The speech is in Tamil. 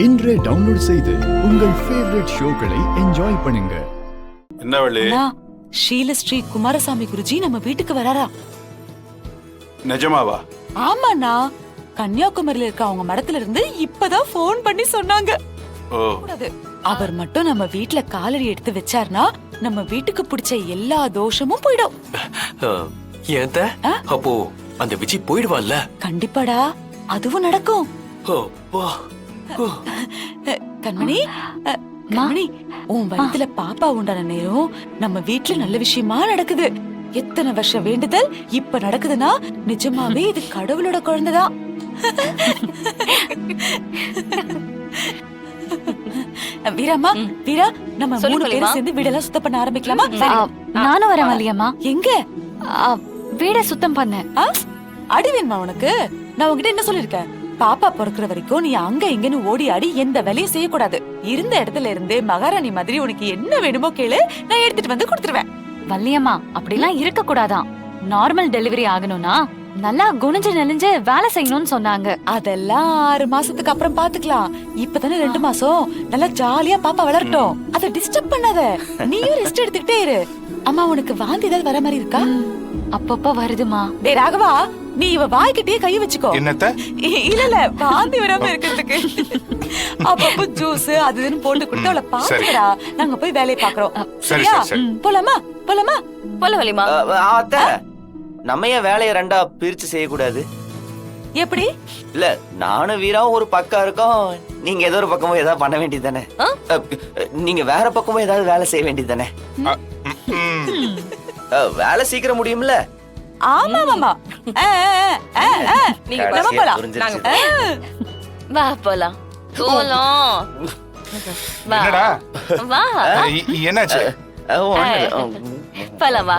இன்றே டவுன்லோட் செய்து உங்கள் ஃபேவரட் ஷோக்களை என்ஜாய் பண்ணுங்க. என்ன வள்ளி? ஸ்ரீலஸ்ரீ குமாரசாமி குருஜி நம்ம வீட்டுக்கு வராரா? நிஜமாவா? ஆமாண்ணா, கன்னியாகுமரியில இருக்க அவங்க மடத்துல இருந்து இப்பதான் போன் பண்ணி சொன்னாங்க. அவர் மட்டும் நம்ம வீட்டுல காலடி எடுத்து வச்சார்னா நம்ம வீட்டுக்கு பிடிச்ச எல்லா தோஷமும் போயிடும். ஏன்த? அப்போ அந்த விஜய் போயிடுவான்ல? கண்டிப்பாடா, அதுவும் நடக்கும். கண்மணி, கண்மணி, உன் வயித்துல பாப்பா உண்டான நேரம் நம்ம வீட்டுல நல்ல விஷயமா நடக்குது. எத்தனை வருஷம் வேண்டுதல் இப்ப நடக்குதுன்னா நிஜமாவே இது கடவுளோட குழந்தைதான். வீராமா, வீரா, நம்ம 3 பேரும் சேர்ந்து வீடெல்லாம் சுத்தம் பண்ண ஆரம்பிக்கலாமா? நானும் வரேன் வள்ளியம்மா. எங்க? வீட சுத்தம் பண்ண. அடி வேணுமா உனக்கு? நான் உன்கிட்ட என்ன சொல்லிருக்கேன்? பாப்பா பிறக்கிற வரைக்கும் நீ அங்க இங்கன்னு ஓடி ஆடி எந்த வேலையும் செய்யக்கூடாது. இருந்த இடத்துல இருந்து மகாராணி மாதிரி உனக்கு என்ன வேணுமோ கேளு, நான் எடுத்துட்டு வந்து கொடுத்துருவேன். வள்ளியம்மா, அப்படிலாம் இருக்க கூடாதான். நார்மல் டெலிவரி ஆகணும்னா நல்லா குனிஞ்சு நெளிஞ்சு வேலை செய்யணும்னு சொன்னாங்க. அதெல்லாம் 6 மாசத்துக்கு அப்புறம் பாத்துக்கலாம். இப்பதானே 2 மாசம். நல்லா ஜாலியா பாப்பா வளரட்டும். அத டிஸ்டர்ப் பண்ணாத. நீயும் ரெஸ்ட் எடுத்துக்கிட்டே இரு. அம்மா, உனக்கு வாந்தி ஏதாவது வர மாதிரி இருக்கா? அப்பப்ப வருதுமா. டேய் ராகவா, நீ இவ வாய்க்கிட்டே கை வச்சுக்கோ. என்னத்த? இல்ல வாந்தி வராம இருக்கிறதுக்கு அப்பப்ப ஜூஸ் அதுன்னு போட்டு கொடுத்து அவளை பாத்துடா. நாங்க போய் வேலையை பாக்குறோம். சரியா? போலாமா? போலாமா? போல வள்ளியம்மா. அத்தை, நம்ம ஏன் வேலையை 2ஆ பிரிச்சு செய்யக்கூடாது? எப்படி? இல்ல, நானும் வீராவும் ஒரு பக்கம் இருக்கோம், நீங்க ஏதோ ஒரு பக்கமும் ஏதாவது பண்ண வேண்டியதானே? நீங்க வேற பக்கமும் ஏதாவது வேலை செய்ய வேண்டியதானே? வேலை சீக்கிரம் முடியும்ல? ஆமா மாமா. நீங்க போலாம். வா போலாம். போலாம். என்னடா? வா. என்னாச்சு? போலாம் வா.